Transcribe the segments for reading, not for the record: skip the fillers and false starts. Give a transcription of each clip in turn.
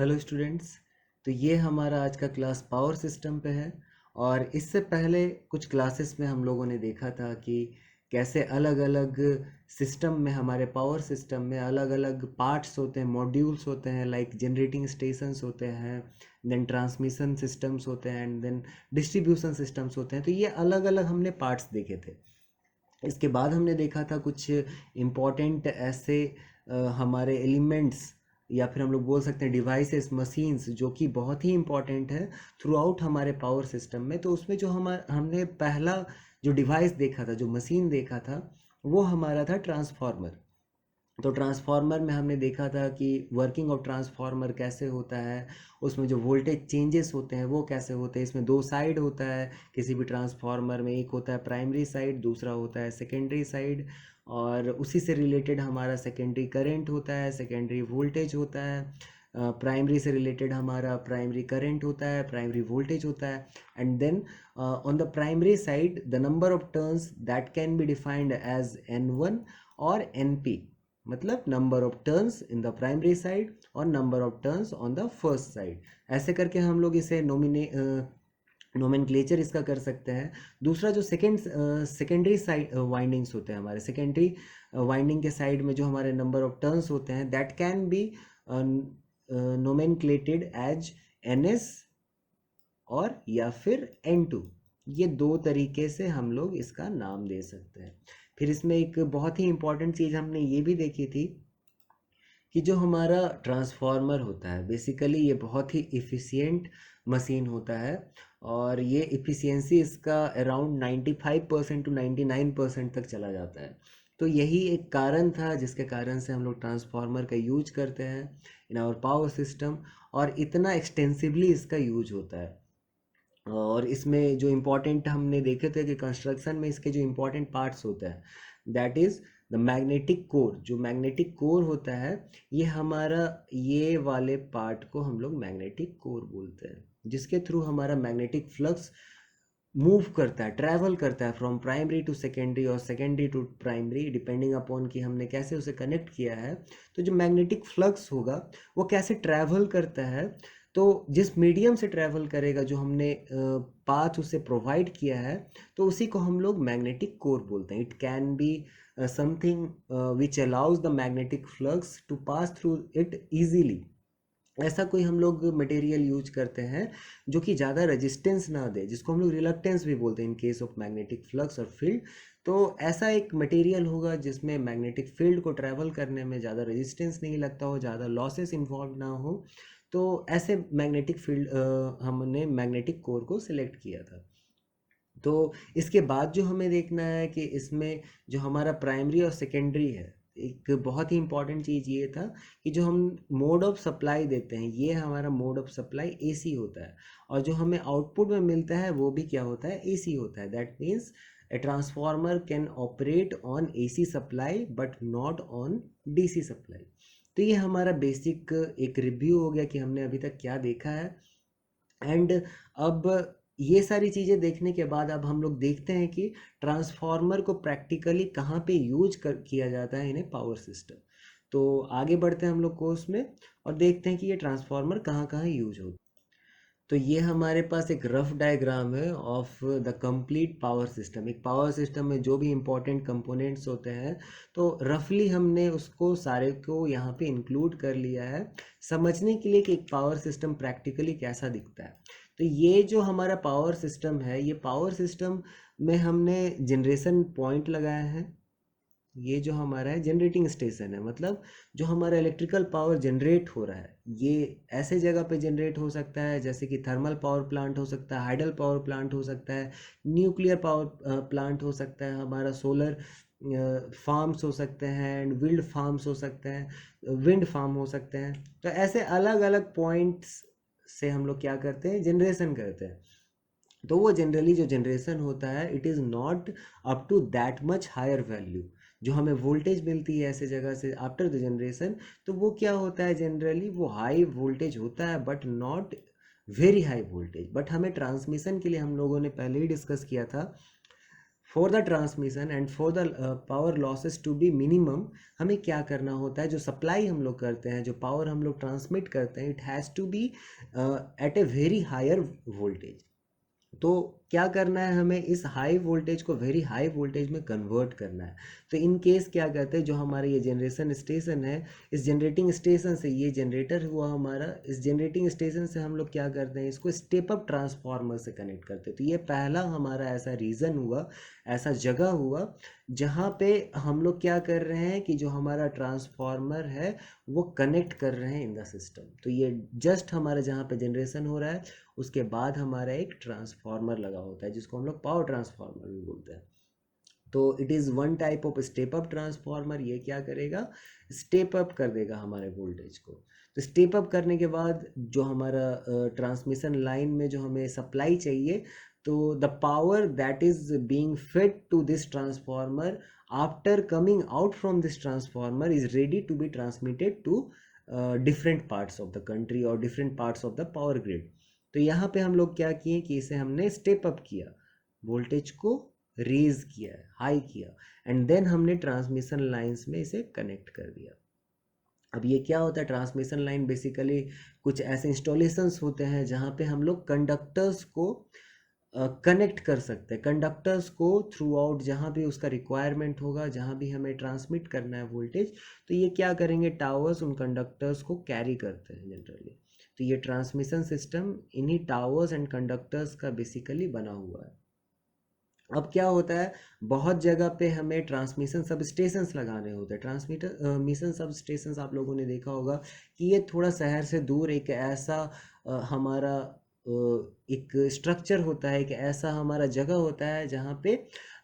Hello students. तो ये हमारा आज का क्लास पावर सिस्टम पे है। और इससे पहले कुछ क्लासेस में हम लोगों ने देखा था कि कैसे अलग अलग सिस्टम में, हमारे पावर सिस्टम में अलग अलग पार्ट्स होते हैं, मॉड्यूल्स होते हैं, लाइक जनरेटिंग स्टेशंस होते हैं, देन ट्रांसमिशन सिस्टम्स होते हैं, एंड देन डिस्ट्रीब्यूशन सिस्टम्स होते हैं। तो ये अलग अलग हमने पार्ट्स देखे थे। इसके बाद हमने देखा था कुछ इम्पॉर्टेंट ऐसे हमारे एलिमेंट्स, या फिर हम लोग बोल सकते हैं डिवाइसेस, मशीन्स, जो कि बहुत ही इंपॉर्टेंट है थ्रू आउट हमारे पावर सिस्टम में। तो उसमें जो हमने पहला जो डिवाइस देखा था, जो मशीन देखा था, वो हमारा था ट्रांसफार्मर। तो ट्रांसफार्मर में हमने देखा था कि वर्किंग ऑफ ट्रांसफार्मर कैसे होता है, उसमें जो वोल्टेज चेंजेस होते हैं वो कैसे होते हैं। इसमें दो साइड होता है किसी भी ट्रांसफार्मर में, एक होता है प्राइमरी साइड, दूसरा होता है सेकेंडरी साइड। और उसी से रिलेटेड हमारा सेकेंडरी करंट होता है, सेकेंडरी वोल्टेज होता है। प्राइमरी से रिलेटेड हमारा प्राइमरी करंट होता है, प्राइमरी वोल्टेज होता है। And then on the primary side the number of turns that can be defined as N1 और NP, मतलब number of turns in the primary side और number of turns on the first side. ऐसे करके हम लोग इसे nomenclature इसका कर सकते हैं। दूसरा जो सेकेंडरी साइड वाइंडिंग्स होते हैं, हमारे सेकेंडरी वाइंडिंग के साइड में जो हमारे नंबर ऑफ टर्न्स होते हैं, that can be nomenclated as NS और या फिर N2। ये दो तरीके से हम लोग इसका नाम दे सकते हैं। फिर इसमें एक बहुत ही इंपॉर्टेंट चीज़ हमने ये भी देखी थी कि जो हमारा ट्रांसफार्मर होता है, बेसिकली ये बहुत ही इफ़िशियंट मशीन होता है। और ये इफ़िशियंसी इसका अराउंड 95% टू 99% तक चला जाता है। तो यही एक कारण था जिसके कारण से हम लोग ट्रांसफार्मर का यूज करते हैं इन आवर पावर सिस्टम, और इतना एक्सटेंसिवली इसका यूज होता है। और इसमें जो इम्पोर्टेंट हमने देखे थे कि कंस्ट्रक्शन में इसके जो इम्पोर्टेंट पार्ट्स होते हैं, that is the magnetic core. जो मैग्नेटिक कोर होता है, ये हमारा, ये वाले पार्ट को हम लोग मैग्नेटिक कोर बोलते हैं, जिसके थ्रू हमारा मैग्नेटिक फ्लक्स मूव करता है, ट्रैवल करता है फ्रॉम प्राइमरी टू सेकेंडरी और secondary to primary, depending upon कि हमने कैसे उसे कनेक्ट किया है। तो जो मैग्नेटिक फ्लक्स होगा वो कैसे ट्रैवल करता है, तो जिस मीडियम से ट्रैवल करेगा, जो हमने पाथ उसे प्रोवाइड किया है, तो उसी को हम लोग मैग्नेटिक कोर बोलते हैं। It can be something which allows the magnetic flux to pass through it easily. ऐसा कोई हम लोग मटेरियल यूज करते हैं जो कि ज़्यादा रेजिस्टेंस ना दे, जिसको हम लोग रिलक्टेंस भी बोलते हैं in case of magnetic flux और फील्ड। तो ऐसा एक मटेरियल होगा जिसमें मैग्नेटिक फील्ड को ट्रैवल करने में ज़्यादा रेजिस्टेंस नहीं लगता हो, ज़्यादा लॉसेस इन्वॉल्व ना हो। तो ऐसे मैग्नेटिक फील्ड हमने मैग्नेटिक कोर को सिलेक्ट किया था। तो इसके बाद जो हमें देखना है कि इसमें जो हमारा प्राइमरी और सेकेंडरी है, एक बहुत ही इंपॉर्टेंट चीज़ ये था कि जो हम मोड ऑफ सप्लाई देते हैं, ये हमारा मोड ऑफ सप्लाई AC होता है। और जो हमें आउटपुट में मिलता है वो भी क्या होता है, AC होता है। That means a transformer can operate on AC supply but not on DC supply. तो ये हमारा बेसिक एक रिव्यू हो गया कि हमने अभी तक क्या देखा है। एंड अब ये सारी चीज़ें देखने के बाद अब हम लोग देखते हैं कि ट्रांसफार्मर को प्रैक्टिकली कहाँ पे यूज किया जाता है इन पावर सिस्टम। तो आगे बढ़ते हैं हम लोग कोर्स में और देखते हैं कि ये ट्रांसफार्मर कहाँ कहाँ यूज होता है। तो ये हमारे पास एक रफ डायग्राम है of the complete power system. एक पावर सिस्टम में जो भी इंपॉर्टेंट कंपोनेंट्स होते हैं, तो रफली हमने उसको सारे को यहाँ पे इंक्लूड कर लिया है, समझने के लिए कि एक पावर सिस्टम प्रैक्टिकली कैसा दिखता है। तो ये जो हमारा पावर सिस्टम है, ये पावर सिस्टम में हमने जनरेशन पॉइंट लगाए हैं। ये जो हमारा है जनरेटिंग स्टेशन है, मतलब जो हमारा इलेक्ट्रिकल पावर जनरेट हो रहा है, ये ऐसे जगह पे जनरेट हो सकता है जैसे कि थर्मल पावर प्लांट हो सकता है, हाइडल पावर प्लांट हो सकता है, न्यूक्लियर पावर प्लांट हो सकता है, हमारा सोलर फार्म्स हो सकते हैं, एंड विंड फार्म्स हो सकते हैं, विंड फार्म हो सकते हैं। तो ऐसे अलग अलग पॉइंट्स से हम लोग क्या करते हैं, जनरेशन करते हैं। तो वो जनरली जो जनरेशन होता है, it is not up to that much higher value. जो हमें वोल्टेज मिलती है ऐसे जगह से आफ्टर द जनरेशन, तो वो क्या होता है, जनरली वो हाई वोल्टेज होता है but not very high voltage. But हमें ट्रांसमिशन के लिए हम लोगों ने पहले ही डिस्कस किया था for the transmission and for the power losses to be minimum, हमें क्या करना होता है, जो सप्लाई हम लोग करते हैं, जो पावर हम लोग ट्रांसमिट करते हैं, it has to be at a very higher voltage. तो क्या करना है, हमें इस हाई वोल्टेज को वेरी हाई वोल्टेज में कन्वर्ट करना है। तो इन केस क्या कहते हैं, जो हमारा ये जनरेशन स्टेशन है, इस जनरेटिंग स्टेशन से, ये जनरेटर हुआ हमारा, इस जनरेटिंग स्टेशन से हम लोग क्या करते हैं, इसको स्टेप अप ट्रांसफार्मर से कनेक्ट करते हैं। तो ये पहला हमारा ऐसा रीज़न हुआ, ऐसा जगह हुआ जहाँ पे हम लोग क्या कर रहे हैं कि जो हमारा ट्रांसफार्मर है वो कनेक्ट कर रहे हैं इन द सिस्टम। तो ये जस्ट हमारा जहाँ पे जनरेशन हो रहा है, उसके बाद हमारा एक ट्रांसफार्मर लगा होता है जिसको हम लोग पावर ट्रांसफार्मर भी बोलते हैं। तो it is one type of step up transformer. ये क्या करेगा, स्टेप अप कर देगा हमारे वोल्टेज को। तो स्टेप अप करने के बाद जो हमारा ट्रांसमिशन लाइन में जो हमें सप्लाई चाहिए, तो the power that is being fed to this transformer after coming out from this transformer is ready to be transmitted to different parts of the country और different parts of the power grid. तो यहाँ पे हम लोग क्या किए कि इसे हमने स्टेप अप किया, वोल्टेज को रेज किया है, हाई किया, एंड देन हमने ट्रांसमिशन लाइंस में इसे कनेक्ट कर दिया। अब ये क्या होता है, ट्रांसमिशन लाइन बेसिकली कुछ ऐसे इंस्टॉलेशंस होते हैं जहाँ पे हम लोग कंडक्टर्स को कनेक्ट कर सकते हैं, कंडक्टर्स को थ्रू आउट जहाँ भी उसका रिक्वायरमेंट होगा, जहाँ भी हमें ट्रांसमिट करना है वोल्टेज, तो ये क्या करेंगे, टावर्स उन कंडक्टर्स को कैरी करते हैं जनरली। तो ये ट्रांसमिशन सिस्टम इन्हीं टावर्स एंड कंडक्टर्स का बेसिकली बना हुआ है। अब क्या होता है, बहुत जगह पे हमें ट्रांसमिशन सब स्टेशंस लगाने होते हैं। ट्रांसमीटर मिशन सब स्टेशंस आप लोगों ने देखा होगा कि ये थोड़ा शहर से दूर एक ऐसा हमारा एक स्ट्रक्चर होता है, एक ऐसा हमारा जगह होता है जहाँ पे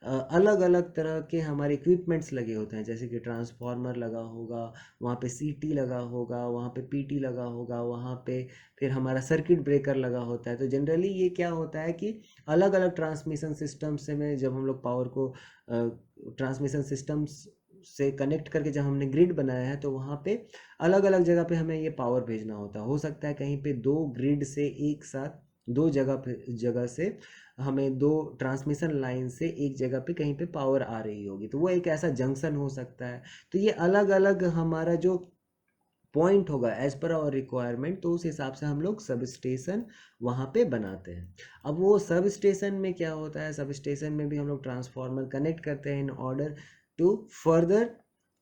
अलग अलग तरह के हमारे इक्विपमेंट्स लगे होते हैं, जैसे कि ट्रांसफार्मर लगा होगा, वहाँ पे सीटी लगा होगा, वहाँ पे पीटी लगा होगा, वहाँ पे फिर हमारा सर्किट ब्रेकर लगा होता है। तो जनरली ये क्या होता है कि अलग अलग ट्रांसमिशन सिस्टम से में जब हम लोग पावर को ट्रांसमिशन सिस्टम्स से कनेक्ट करके जब हमने ग्रिड बनाया है, तो वहाँ पे अलग अलग जगह पे हमें ये पावर भेजना होता है। हो सकता है कहीं पे दो ग्रिड से एक साथ, दो जगह से हमें दो ट्रांसमिशन लाइन से एक जगह पे कहीं पे पावर आ रही होगी, तो वो एक ऐसा जंक्शन हो सकता है। तो ये अलग अलग हमारा जो पॉइंट होगा एज पर आवर रिक्वायरमेंट, तो उस हिसाब से हम लोग सब स्टेशन वहाँ पे बनाते हैं। अब वो सब स्टेशन में क्या होता है, सब स्टेशन में भी हम लोग ट्रांसफार्मर कनेक्ट करते हैं in order to further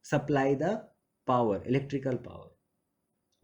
supply the power, electrical power.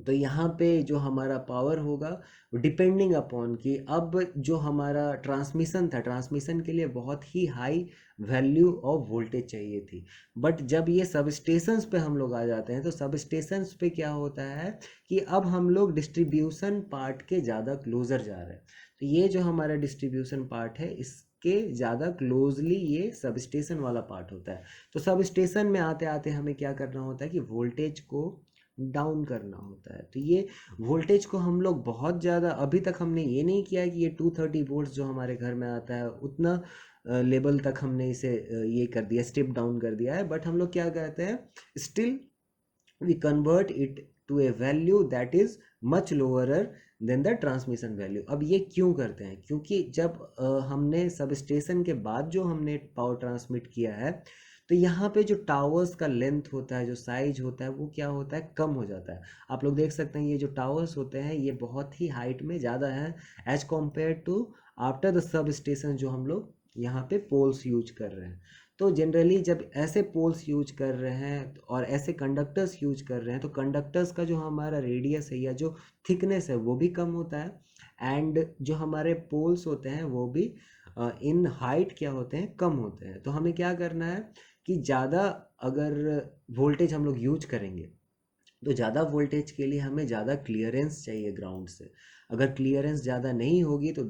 तो यहाँ पे जो हमारा पावर होगा डिपेंडिंग अपॉन कि अब जो हमारा ट्रांसमिशन था, ट्रांसमिशन के लिए बहुत ही हाई वैल्यू ऑफ वोल्टेज चाहिए थी। बट जब ये सब स्टेशंस पे हम लोग आ जाते हैं, तो सब स्टेशंस पे क्या होता है कि अब हम लोग डिस्ट्रीब्यूशन पार्ट के ज़्यादा क्लोजर जा रहे हैं। तो ये जो हमारा डिस्ट्रीब्यूशन पार्ट है, इसके ज़्यादा क्लोजली ये सब स्टेशन वाला पार्ट होता है। तो सब स्टेशन में आते आते हमें क्या करना होता है कि वोल्टेज को डाउन करना होता है। तो ये वोल्टेज को हम लोग बहुत ज़्यादा, अभी तक हमने ये नहीं किया है कि ये 230 वोल्ट्स जो हमारे घर में आता है उतना लेवल तक हमने इसे ये कर दिया, स्टेप डाउन कर दिया है। बट हम लोग क्या करते हैं, still we convert it to a value that is much lower than the transmission value. अब ये क्यों करते हैं, क्योंकि जब हमने सब स्टेशन के बाद जो हमने पावर ट्रांसमिट किया है, तो यहाँ पे जो टावर्स का लेंथ होता है, जो साइज होता है, वो क्या होता है, कम हो जाता है। आप लोग देख सकते हैं ये जो टावर्स होते हैं ये बहुत ही हाइट में ज़्यादा है as compared to after the substation जो हम लोग यहाँ पे पोल्स यूज कर रहे हैं। तो जनरली जब ऐसे पोल्स यूज कर रहे हैं और ऐसे कंडक्टर्स यूज कर रहे हैं, तो कंडक्टर्स का जो हमारा रेडियस है या जो थिकनेस है वो भी कम होता है, एंड जो हमारे पोल्स होते हैं वो भी इन हाइट क्या होते हैं, कम होते हैं। तो हमें क्या करना है कि ज़्यादा अगर वोल्टेज हम लोग यूज करेंगे, तो ज़्यादा वोल्टेज के लिए हमें ज़्यादा क्लियरेंस चाहिए ग्राउंड से। अगर क्लियरेंस ज़्यादा नहीं होगी तो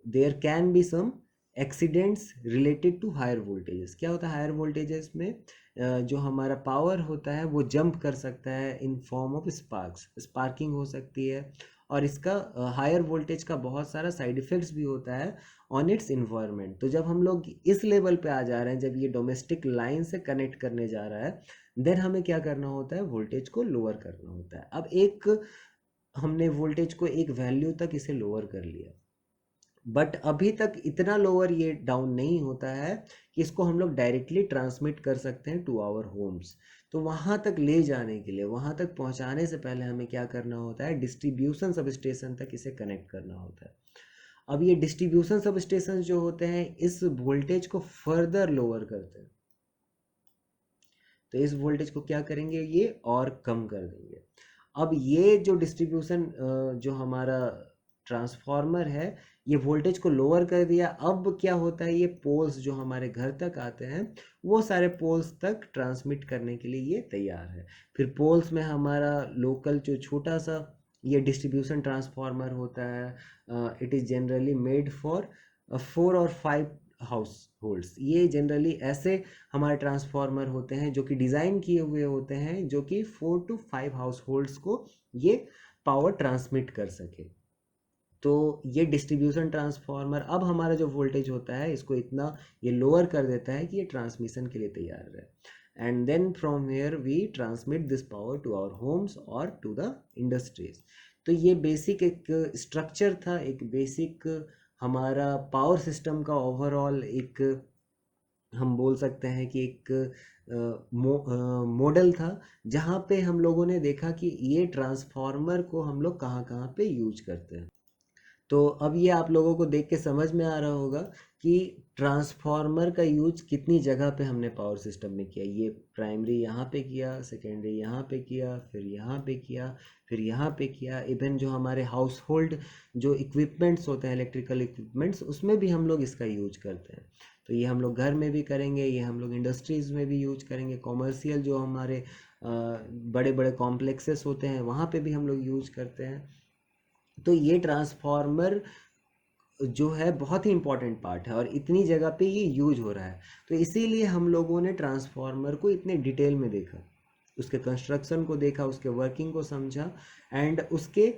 there can be some accidents related to higher voltages. क्या होता है हायर वोल्टेजेस में, जो हमारा पावर होता है वो जंप कर सकता है in form of sparks, sparking हो सकती है। और इसका हायर वोल्टेज का बहुत सारा साइड इफ़ेक्ट्स भी होता है ऑन इट्स इन्वायरमेंट। तो जब हम लोग इस लेवल पे आ जा रहे हैं, जब ये डोमेस्टिक लाइन से कनेक्ट करने जा रहा है, देन हमें क्या करना होता है, वोल्टेज को लोअर करना होता है। अब एक हमने वोल्टेज को एक वैल्यू तक इसे लोअर कर लिया, बट अभी तक इतना लोअर ये डाउन नहीं होता है कि इसको हम लोग डायरेक्टली ट्रांसमिट कर सकते हैं टू आवर होम्स। तो वहाँ तक ले जाने के लिए, वहाँ तक पहुँचाने से पहले हमें क्या करना होता है, डिस्ट्रीब्यूशन सब स्टेशन तक इसे कनेक्ट करना होता है। अब ये डिस्ट्रीब्यूशन सब स्टेशन जो होते हैं इस वोल्टेज को फर्दर लोअर करते हैं। तो इस वोल्टेज को क्या करेंगे, ये और कम कर देंगे। अब ये जो डिस्ट्रीब्यूशन जो हमारा ट्रांसफार्मर है, ये वोल्टेज को लोअर कर दिया। अब क्या होता है, ये पोल्स जो हमारे घर तक आते हैं वो सारे पोल्स तक ट्रांसमिट करने के लिए ये तैयार है। फिर पोल्स में हमारा लोकल जो छोटा सा ये डिस्ट्रीब्यूशन ट्रांसफार्मर होता है, it is generally made for 4 और 5 हाउस होल्ड्स। ये जनरली ऐसे हमारे ट्रांसफार्मर होते हैं जो कि डिज़ाइन किए हुए होते हैं, जो कि 4 to 5 हाउस होल्ड्स को ये पावर ट्रांसमिट कर सके। तो ये डिस्ट्रीब्यूशन ट्रांसफार्मर अब हमारा जो वोल्टेज होता है इसको इतना ये लोअर कर देता है कि ये ट्रांसमिशन के लिए तैयार है। And then from here we transmit this power to our homes और टू द इंडस्ट्रीज। तो ये बेसिक एक स्ट्रक्चर था, एक बेसिक हमारा पावर सिस्टम का ओवरऑल एक हम बोल सकते हैं कि एक मॉडल था, जहाँ पे हम लोगों ने देखा कि ये ट्रांसफार्मर को हम लोग कहाँ कहाँ पे यूज करते हैं। तो अब ये आप लोगों को देख के समझ में आ रहा होगा कि ट्रांसफार्मर का यूज कितनी जगह पे हमने पावर सिस्टम में किया। ये प्राइमरी यहाँ पे किया, सेकेंडरी यहाँ पे किया, फिर यहाँ पे किया, फिर यहाँ पे किया। इवन जो हमारे हाउस होल्ड जो इक्विपमेंट्स होते हैं, इलेक्ट्रिकल इक्विपमेंट्स, उसमें भी हम लोग इसका यूज करते हैं। तो ये हम लोग घर में भी करेंगे, ये हम लोग इंडस्ट्रीज़ में भी यूज करेंगे, कॉमर्शियल जो हमारे बड़े बड़े कॉम्प्लेक्सेस होते हैं वहाँ पे भी हम लोग यूज करते हैं। तो ये ट्रांसफार्मर जो है बहुत ही इंपॉर्टेंट पार्ट है और इतनी जगह पे ये यूज हो रहा है। तो इसीलिए हम लोगों ने ट्रांसफार्मर को इतने डिटेल में देखा, उसके कंस्ट्रक्शन को देखा, उसके वर्किंग को समझा एंड उसके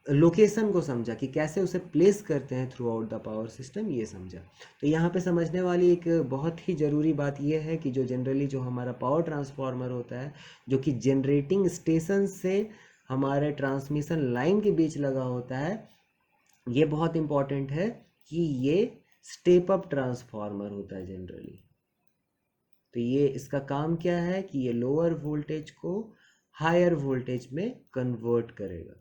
लोकेशन को समझा कि कैसे उसे प्लेस करते हैं through out the power system, ये समझा। तो यहाँ पे समझने वाली एक बहुत ही ज़रूरी बात यह है कि जो जनरली जो हमारा पावर ट्रांसफार्मर होता है, जो कि जनरेटिंग स्टेशन से हमारे ट्रांसमिशन लाइन के बीच लगा होता है, ये बहुत इंपॉर्टेंट है कि ये स्टेप अप ट्रांसफार्मर होता है जनरली। तो ये इसका काम क्या है कि ये लोअर वोल्टेज को हायर वोल्टेज में कन्वर्ट करेगा।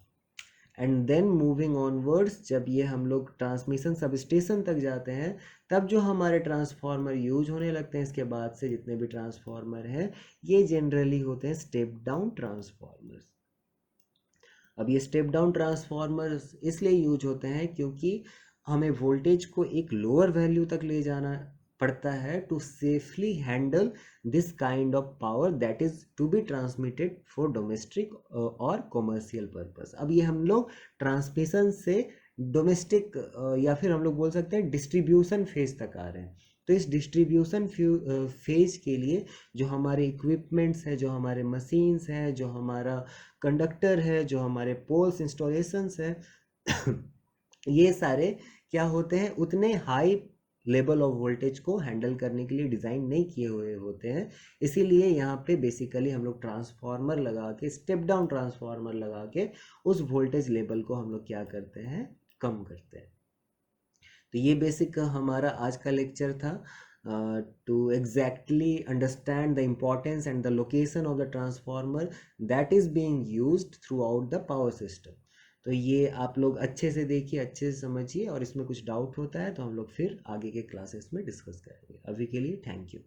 एंड देन मूविंग ऑनवर्ड्स, जब ये हम लोग ट्रांसमिशन सब स्टेशन तक जाते हैं, तब जो हमारे ट्रांसफार्मर यूज होने लगते हैं, इसके बाद से जितने भी ट्रांसफार्मर हैं ये जनरली होते हैं स्टेप डाउन ट्रांसफार्मर्स। अब ये स्टेप डाउन ट्रांसफार्मर्स इसलिए यूज होते हैं क्योंकि हमें वोल्टेज को एक लोअर वैल्यू तक ले जाना पड़ता है to safely handle this kind of power that is to be transmitted for domestic और कॉमर्शियल पर्पस। अब ये हम लोग ट्रांसमिशन से डोमेस्टिक या फिर हम लोग बोल सकते हैं डिस्ट्रीब्यूशन फेज तक आ रहे हैं। तो इस डिस्ट्रीब्यूशन फेज के लिए जो हमारे इक्विपमेंट्स हैं, जो हमारे मशीन्स हैं, जो हमारा कंडक्टर है, जो हमारे पोल्स इंस्टॉलेशंस है ये सारे क्या होते हैं, उतने हाई लेवल ऑफ वोल्टेज को हैंडल करने के लिए डिज़ाइन नहीं किए हुए होते हैं। इसीलिए यहाँ पे बेसिकली हम लोग ट्रांसफार्मर लगा के, स्टेप डाउन ट्रांसफार्मर लगा के उस वोल्टेज लेवल को हम लोग क्या करते हैं, कम करते हैं। तो ये बेसिक हमारा आज का लेक्चर था to exactly understand the importance and the location of the transformer that is being used throughout the power system। तो ये आप लोग अच्छे से देखिए, अच्छे से समझिए, और इसमें कुछ डाउट होता है तो हम लोग फिर आगे के क्लासेस में डिस्कस करेंगे। अभी के लिए थैंक यू।